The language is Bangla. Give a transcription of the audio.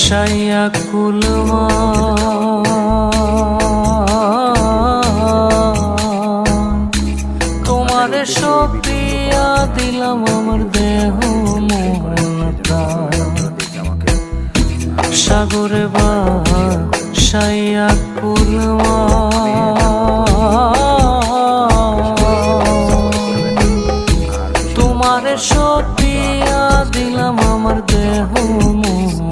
সাইয়া কুলমা তোমারে সপিয়া দিলাম আমার দেহ মন প্রাণ সাগরে বা সাইয়া কুলমা তোমারে সপিয়া দিলাম আমার দেহ মন